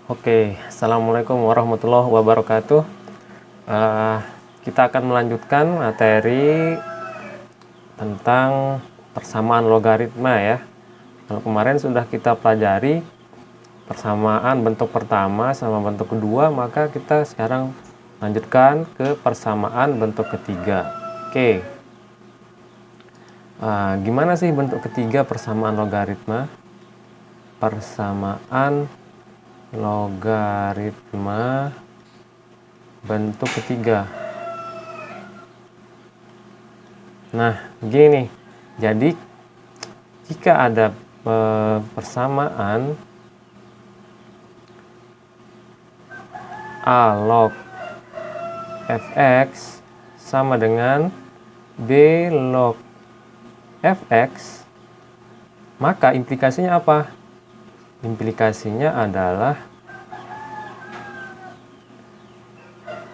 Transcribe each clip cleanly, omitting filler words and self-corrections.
Oke, Assalamualaikum warahmatullahi wabarakatuh. Kita akan melanjutkan materi tentang persamaan logaritma ya. Kalau kemarin sudah kita pelajari persamaan bentuk pertama sama bentuk kedua, maka kita sekarang lanjutkan ke persamaan bentuk ketiga. Oke, gimana sih bentuk ketiga persamaan logaritma? Persamaan logaritma bentuk ketiga. Nah, gini nih. Jadi jika ada persamaan A log fx sama dengan B log fx, maka implikasinya apa? Implikasinya adalah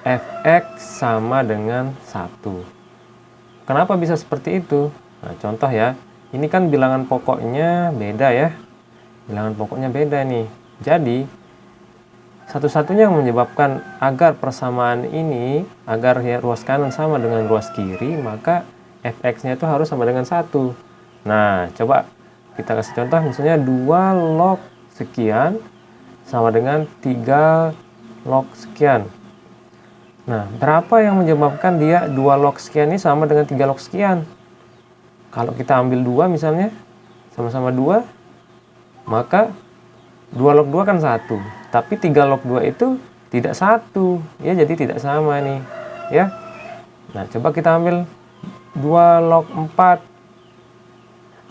fx sama dengan 1. Kenapa bisa seperti itu? Nah, contoh ya, ini kan bilangan pokoknya beda ya. Bilangan pokoknya beda nih. Jadi, satu-satunya yang menyebabkan agar persamaan ini, agar ya, ruas kanan sama dengan ruas kiri, maka fx-nya itu harus sama dengan 1. Nah, coba kita kasih contoh, misalnya 2 log sekian sama dengan 3 log sekian. Nah, berapa yang menyebabkan dia 2 log sekian ini sama dengan 3 log sekian? Kalau kita ambil 2 misalnya, sama-sama 2, maka 2 log 2 kan 1. Tapi 3 log 2 itu tidak 1. Ya, jadi tidak sama nih. Ya. Nah, coba kita ambil 2 log 4.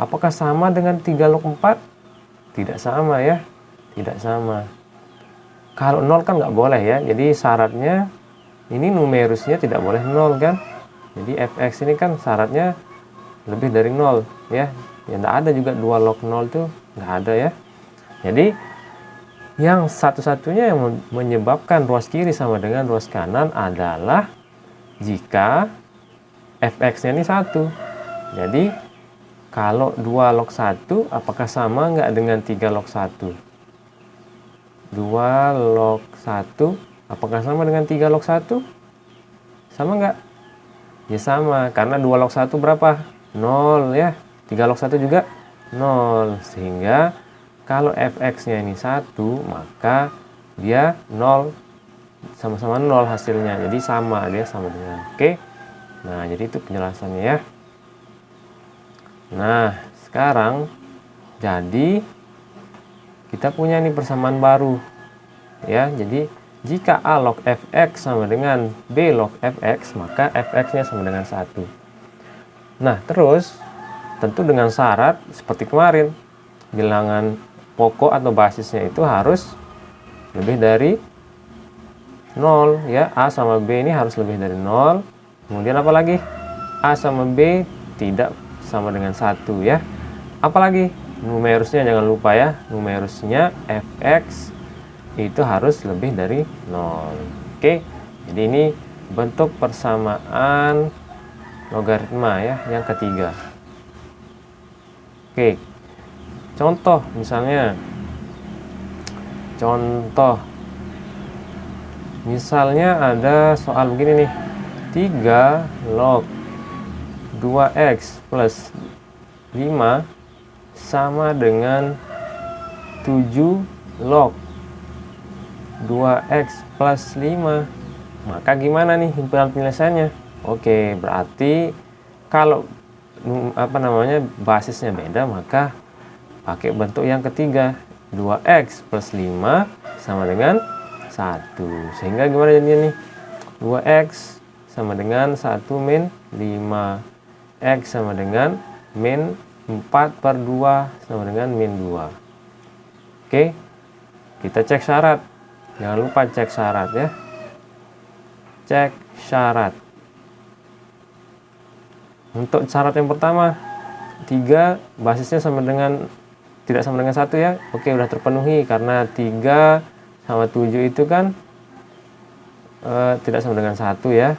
Apakah sama dengan 3 log 4? Tidak sama ya. Tidak sama. Kalau 0 kan nggak boleh ya. Jadi syaratnya ini numerusnya tidak boleh 0 kan. Jadi fx ini kan syaratnya lebih dari 0 ya. Ya nggak ada juga 2 log 0 tuh nggak ada ya. Jadi yang satu-satunya yang menyebabkan ruas kiri sama dengan ruas kanan adalah jika fx-nya ini 1. Jadi kalau 2 log 1 apakah sama nggak dengan 3 log 1? 2 log 1 apakah sama dengan 3 log 1? Sama nggak? Ya sama, karena 2 log 1 berapa? 0 ya. 3 log 1 juga 0. Sehingga kalau fx-nya ini 1, maka dia 0. Sama-sama 0 hasilnya. Jadi sama, dia sama dengan. Oke. Nah, jadi itu penjelasannya ya. Nah, sekarang jadi kita punya nih persamaan baru. Ya, jadi jika A log fx sama dengan B log fx, maka fx-nya sama dengan 1. Nah, terus tentu dengan syarat seperti kemarin, bilangan pokok atau basisnya itu harus lebih dari 0 ya. A sama B ini harus lebih dari 0. Kemudian apa lagi? A sama B tidak sama dengan 1 ya. Apalagi? Numerusnya jangan lupa ya. Numerusnya fx itu harus lebih dari 0. Oke. Jadi ini bentuk persamaan logaritma ya yang ketiga. Oke. Contoh misalnya. Misalnya ada soal begini nih. 3 log 2x plus 5 sama dengan 7 log 2x plus 5. Maka gimana nih himpunan penyelesaiannya? Oke, berarti kalau basisnya beda, maka pakai bentuk yang ketiga. 2x plus 5 sama dengan 1. Sehingga gimana jadinya nih? 2x sama dengan 1 min 5. X sama dengan min 4 per 2 sama dengan min 2. Oke, kita cek syarat. Jangan lupa cek syarat ya. Cek syarat. Untuk syarat yang pertama, 3 basisnya tidak sama dengan 1 ya. Oke, udah terpenuhi karena 3 sama 7 itu kan tidak sama dengan 1 ya.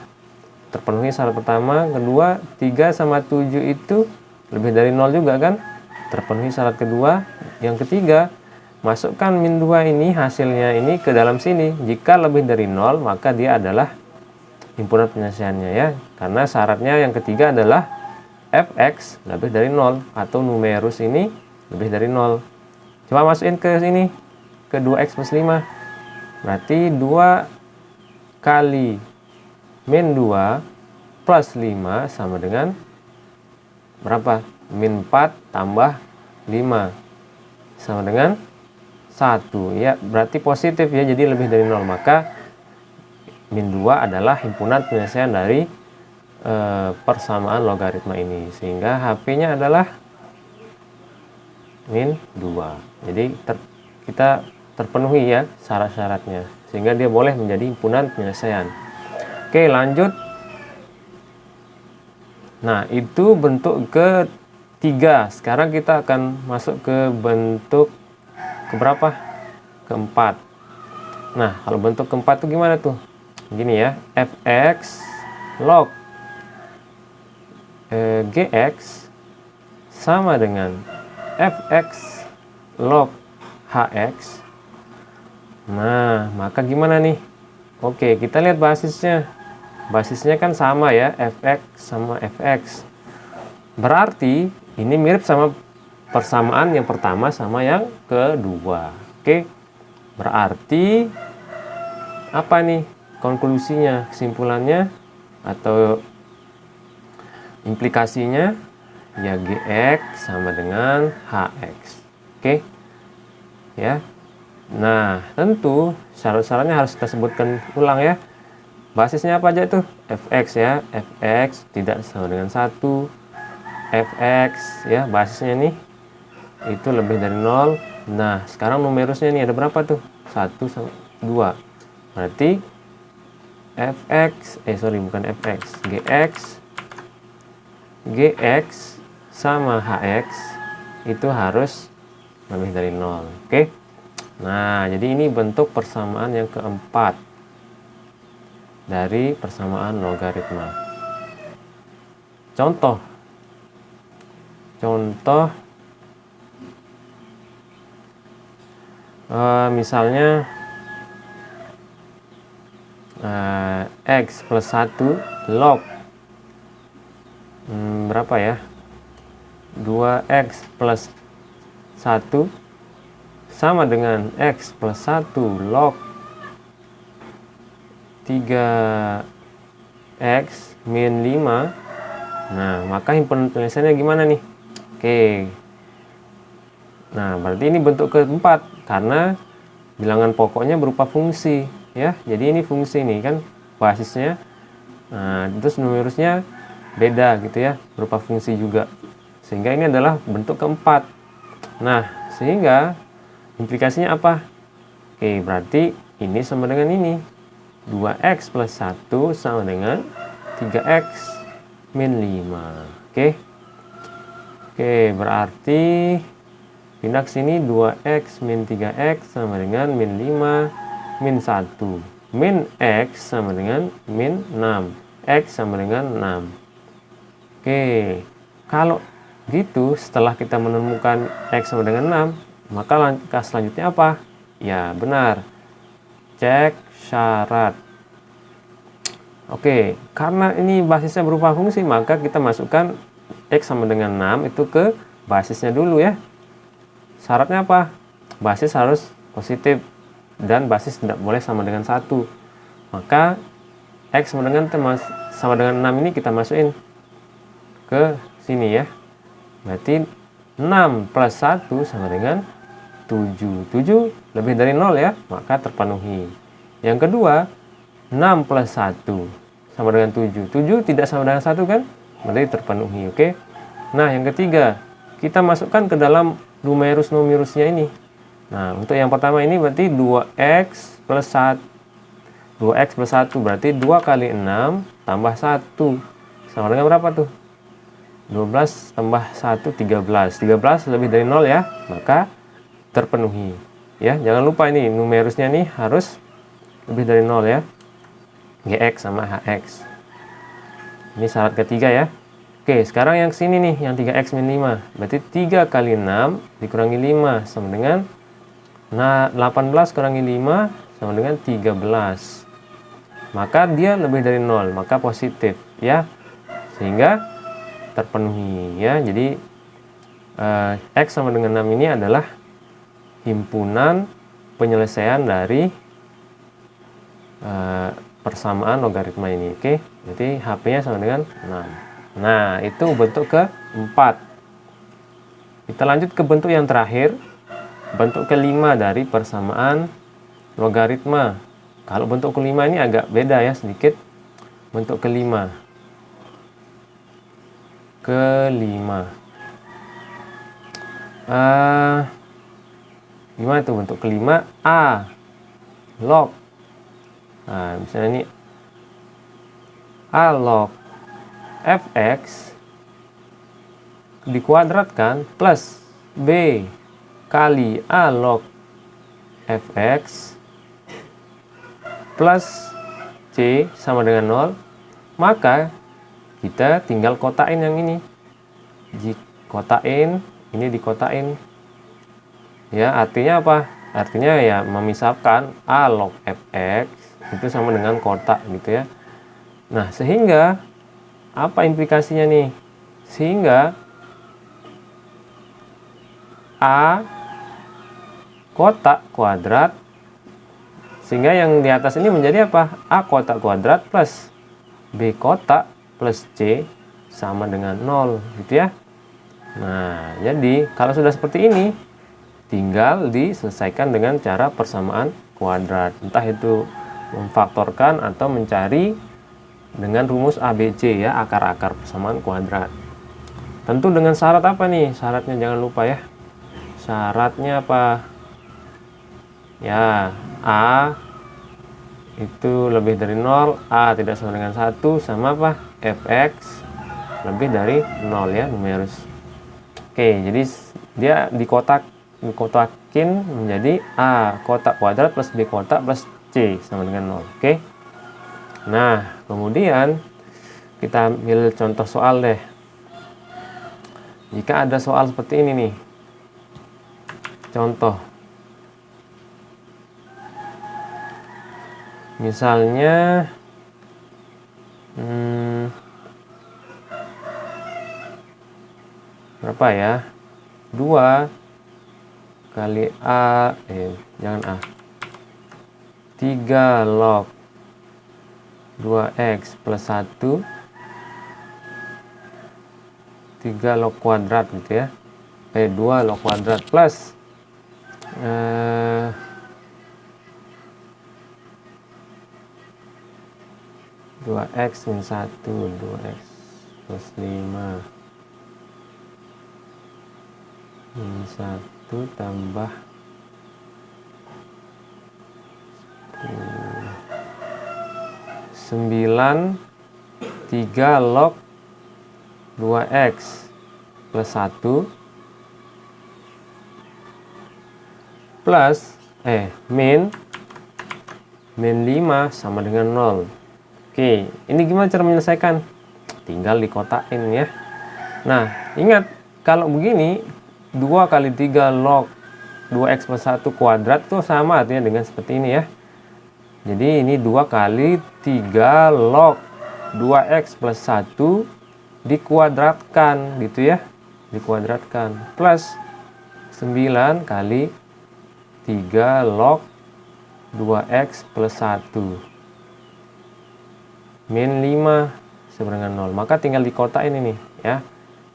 Terpenuhi syarat pertama. Kedua, 3 sama 7 itu lebih dari 0 juga kan. Terpenuhi syarat kedua. Yang ketiga, masukkan min 2 ini hasilnya ini ke dalam sini. Jika lebih dari 0 maka dia adalah himpunan penyelesaiannya ya. Karena syaratnya yang ketiga adalah fx lebih dari 0 atau numerus ini lebih dari 0. Coba masukin ke sini, ke 2x plus 5. Berarti 2 kali min 2 plus 5 sama dengan berapa? Min 4 tambah 5 sama dengan 1 ya, berarti positif ya, jadi lebih dari 0. Maka min 2 adalah himpunan penyelesaian dari persamaan logaritma ini, sehingga HP-nya adalah min 2. Jadi kita terpenuhi ya syarat-syaratnya, sehingga dia boleh menjadi himpunan penyelesaian. Oke, lanjut. Nah, itu bentuk ketiga. Sekarang kita akan masuk ke bentuk keberapa? Keempat. Nah, kalau bentuk keempat itu gimana tuh? Gini ya, fx log gx sama dengan fx log hx. Nah, maka gimana nih? Oke, kita lihat basisnya. Basisnya kan sama ya, fx sama fx. Berarti ini mirip sama persamaan yang pertama sama yang kedua. Oke. Berarti apa nih konklusinya, kesimpulannya atau implikasinya? Ya, gx sama dengan hx. Oke. Ya. Nah, tentu syarat-syaratnya harus kita sebutkan ulang ya. Basisnya apa aja itu? Fx ya, fx tidak sama dengan 1. Fx ya, basisnya nih itu lebih dari 0. Nah, sekarang numerusnya nih ada berapa tuh? 1 sama 2. Berarti bukan fx, gx sama hx itu harus lebih dari 0. Oke. Nah, jadi ini bentuk persamaan yang keempat dari persamaan logaritma. Contoh misalnya x plus 1 log berapa ya, 2x plus 1 sama dengan x plus 1 log 3x min 5. Nah, maka himpunan penyelesaiannya gimana nih? Oke. Nah, berarti ini bentuk keempat karena bilangan pokoknya berupa fungsi ya. Jadi ini fungsi nih kan basisnya. Nah, terus numerusnya beda gitu ya, berupa fungsi juga. Sehingga ini adalah bentuk keempat. Nah, sehingga implikasinya apa? Oke, berarti ini sama dengan ini. 2x plus 1 sama dengan 3x min 5. Oke. Oke, berarti pindah ke sini 2x min 3x sama dengan min 5 min 1. Min x sama dengan min 6. X sama dengan 6. Oke, kalau gitu setelah kita menemukan x sama dengan 6, maka langkah selanjutnya apa? Ya, benar. Cek syarat. Oke, karena ini basisnya berupa fungsi, maka kita masukkan x sama dengan 6 itu ke basisnya dulu ya. Syaratnya apa? Basis harus positif dan basis tidak boleh sama dengan 1. Maka x sama dengan 6 ini kita masukin ke sini ya. Berarti 6 plus 1 sama dengan 7. 7 lebih dari 0 ya, maka terpenuhi. Yang kedua, 6 plus 1 sama dengan 7. 7 tidak sama dengan 1 kan? Berarti terpenuhi, oke? Nah, yang ketiga, kita masukkan ke dalam numerus-numerusnya ini. Nah, untuk yang pertama ini berarti 2x plus 1. 2x plus 1 berarti 2 kali 6 tambah 1. Sama dengan berapa tuh? 12 tambah 1, 13. 13 lebih dari 0 ya, maka terpenuhi. Ya, jangan lupa ini numerusnya nih harus lebih dari 0 ya. Gx sama hx. Ini syarat ketiga ya. Oke, sekarang yang sini nih, yang 3x min 5. Berarti 3 kali 6 dikurangi 5 sama dengan Nah, 18 kurangi 5 sama dengan 13. Maka dia lebih dari 0, maka positif ya. Sehingga terpenuhi ya. Jadi X sama dengan 6 ini adalah himpunan penyelesaian dari persamaan logaritma ini. Oke. Jadi HP-nya sama dengan 6. Nah, itu bentuk keempat. Kita lanjut ke bentuk yang terakhir. Bentuk kelima dari persamaan logaritma. Kalau bentuk kelima ini agak beda ya sedikit. Bentuk kelima. Gimana tuh bentuk kelima? A log. Nah, misalnya ini A log fx dikuadratkan plus B kali A log fx plus C sama dengan 0, maka kita tinggal kotain yang ini. Dikotain, ini dikotain. Ya, artinya apa? Artinya ya memisahkan A log fx itu sama dengan kotak gitu ya. Nah, sehingga apa implikasinya nih? Sehingga A kotak kuadrat, sehingga yang di atas ini menjadi apa? A kotak kuadrat plus B kotak plus C sama dengan 0 gitu ya. Nah, jadi kalau sudah seperti ini tinggal diselesaikan dengan cara persamaan kuadrat. Entah itu memfaktorkan atau mencari dengan rumus ABC ya, akar-akar persamaan kuadrat. Tentu dengan syarat apa nih? Syaratnya jangan lupa ya. Syaratnya apa? Ya, A itu lebih dari 0, A tidak sama dengan 1, sama apa? Fx lebih dari 0 ya, numerus. Oke, jadi dia dikotakin menjadi A kotak kuadrat plus B kotak plus C sama dengan 0. Oke. Nah, kemudian kita ambil contoh soal deh. Jika ada soal seperti ini nih. Contoh. Misalnya berapa ya? 2 kali A, jangan A. 3 log 2x plus 1, 3 log kuadrat gitu ya. 2 log kuadrat plus 2x min 1, 2x plus 5 min 1 tambah 9 3 log 2x plus 1 plus min 5 sama dengan 0. Oke, ini gimana cara menyelesaikan? Tinggal dikotakin ya. Nah, ingat kalau begini 2 kali 3 log 2x plus 1 kuadrat itu sama artinya dengan seperti ini ya. Jadi ini 2 kali 3 log 2x plus 1 dikuadratkan gitu ya. Dikuadratkan plus 9 kali 3 log 2x plus 1 min 5 sama dengan 0. Maka tinggal dikotakin ini ya.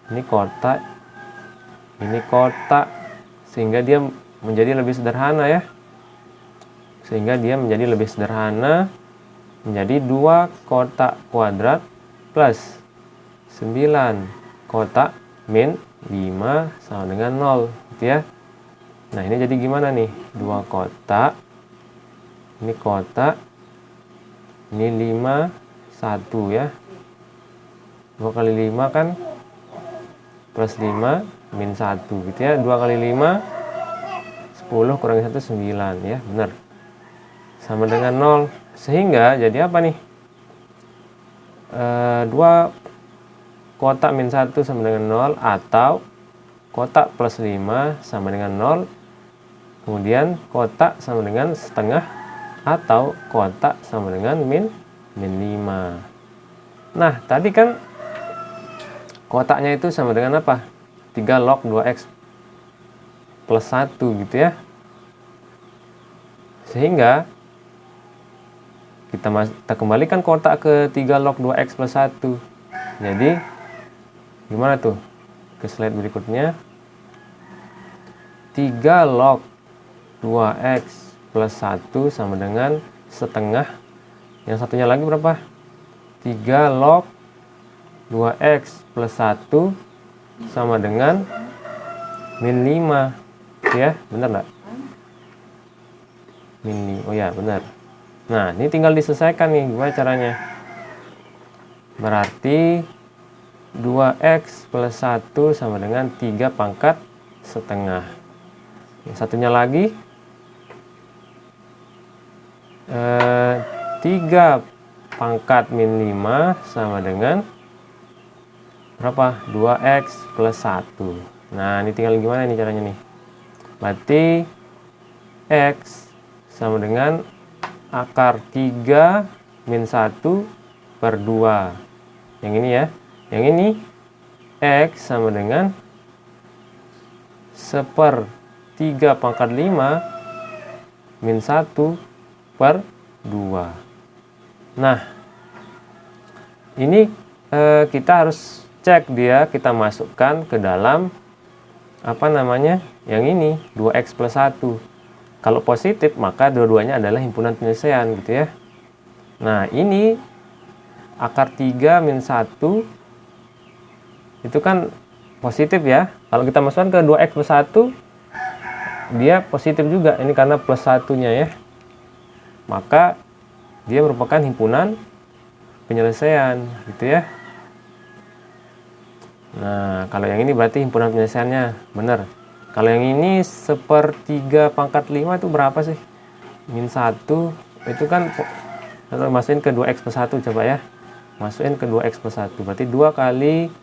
Ini kotak, ini kotak, sehingga dia menjadi lebih sederhana ya. Sehingga dia menjadi lebih sederhana, menjadi 2 kotak kuadrat plus 9 kotak min 5 sama dengan 0 gitu ya. Nah, ini jadi gimana nih? 2 kotak, ini kotak, ini 5, 1 ya. 2 kali 5 kan plus 5 min 1 gitu ya. 2 kali 5 10 kurangi 1 9 ya, benar. Sama dengan 0. Sehingga jadi apa nih? 2 kotak min 1 sama dengan 0 atau kotak plus 5 sama dengan 0. kemudian kotak sama dengan setengah, atau kotak sama dengan min 5. Nah, tadi kan kotaknya itu sama dengan apa? 3 log 2x plus 1 gitu ya. Sehingga kita kembalikan kotak ke 3 log 2x plus 1. Jadi gimana tuh? Ke slide berikutnya. 3 log 2x plus 1 sama dengan setengah. Yang satunya lagi berapa? 3 log 2x plus 1 sama dengan min 5. Ya, benar nggak? Min 5. Oh ya, benar. Nah, ini tinggal diselesaikan nih. Gimana caranya? Berarti 2x plus 1 sama dengan 3 pangkat setengah. Yang satunya lagi 3 pangkat min 5 sama dengan berapa? 2x plus 1. Nah, ini tinggal gimana nih caranya nih? Berarti x sama dengan akar 3 min 1 per 2. Yang ini ya. Yang ini x sama dengan 1/3 pangkat 5 min 1 per 2. Nah, ini kita harus cek dia, kita masukkan ke dalam apa namanya? Yang ini 2x plus 1. Kalau positif, maka dua-duanya adalah himpunan penyelesaian gitu ya. Nah, ini akar 3 min 1 itu kan positif ya. Kalau kita masukkan ke 2x plus 1, dia positif juga. Ini karena plus 1-nya ya. Maka dia merupakan himpunan penyelesaian gitu ya. Nah, kalau yang ini berarti himpunan penyelesaiannya benar. Kalau yang ini 1/3 pangkat 5 itu berapa sih? Min 1 itu kan, masukin ke 2x plus 1 coba ya. Masukin ke 2x plus 1. Berarti 2 kali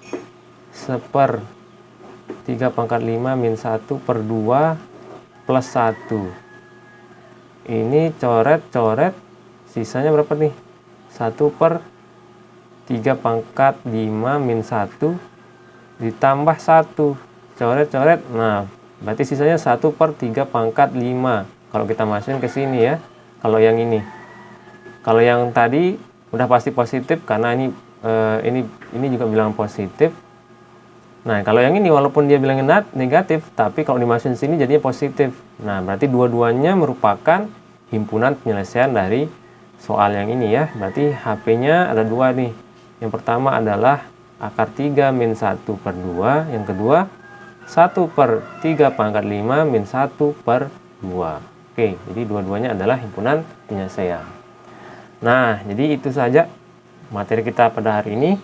1/3 pangkat 5 min 1 per 2 plus 1. Ini coret-coret, sisanya berapa nih? 1/3 pangkat 5 min 1 ditambah 1. Coret-coret, nah berarti sisanya 1/3 pangkat 5. Kalau kita masukin ke sini ya. Kalau yang ini. Kalau yang tadi udah pasti positif karena ini juga bilang positif. Nah, kalau yang ini walaupun dia bilang negatif, tapi kalau dimasukin sini jadinya positif. Nah, berarti dua-duanya merupakan himpunan penyelesaian dari soal yang ini ya. Berarti HP-nya ada 2 nih. Yang pertama adalah akar 3 min 1 per 2. Yang kedua 1/3 pangkat 5 min 1 per 2. Oke, jadi dua-duanya adalah himpunan penyelesaian. Nah, jadi itu saja materi kita pada hari ini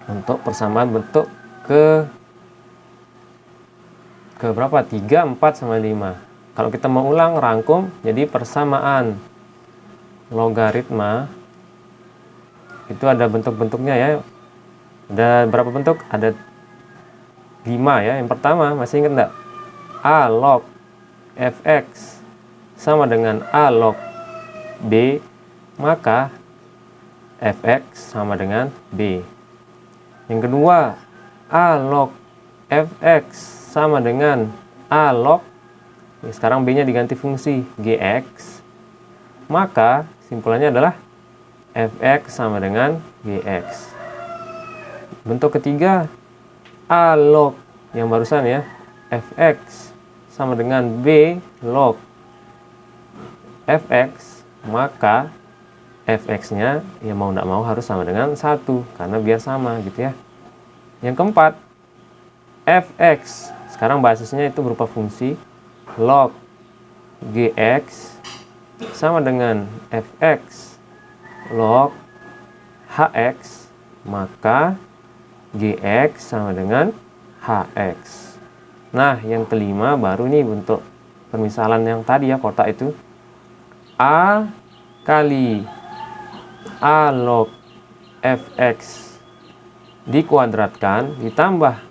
untuk persamaan bentuk ke berapa? 3, 4, sama 5. Kalau kita mau ulang, rangkum, jadi persamaan logaritma itu ada bentuk-bentuknya ya. Ada berapa bentuk? Ada 5 ya. Yang pertama, masih ingat enggak? A log fx sama dengan A log b, maka fx sama dengan b. Yang kedua, A log fx sama dengan A log, sekarang b-nya diganti fungsi gx, maka simpulannya adalah fx sama dengan gx. Bentuk ketiga, A log yang barusan ya, fx sama dengan b log fx, maka fx-nya ya mau tidak mau harus sama dengan 1 karena biar sama gitu ya. Yang keempat, fx, sekarang basisnya itu berupa fungsi log gx sama dengan fx log hx, maka gx sama dengan hx. Nah, yang kelima baru nih bentuk permisalan yang tadi ya, kotak itu. A kali A log fx dikuadratkan ditambah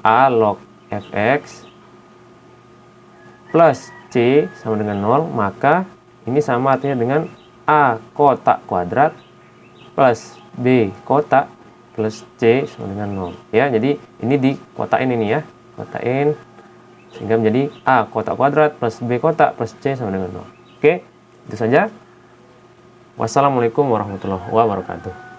A log fx plus c sama dengan 0, maka ini sama artinya dengan a kotak kuadrat plus b kotak plus c sama dengan 0. Ya, jadi ini dikotakin ini ya. Kotakin sehingga menjadi a kotak kuadrat plus b kotak plus c sama dengan 0. Oke, itu saja. Wassalamualaikum warahmatullahi wabarakatuh.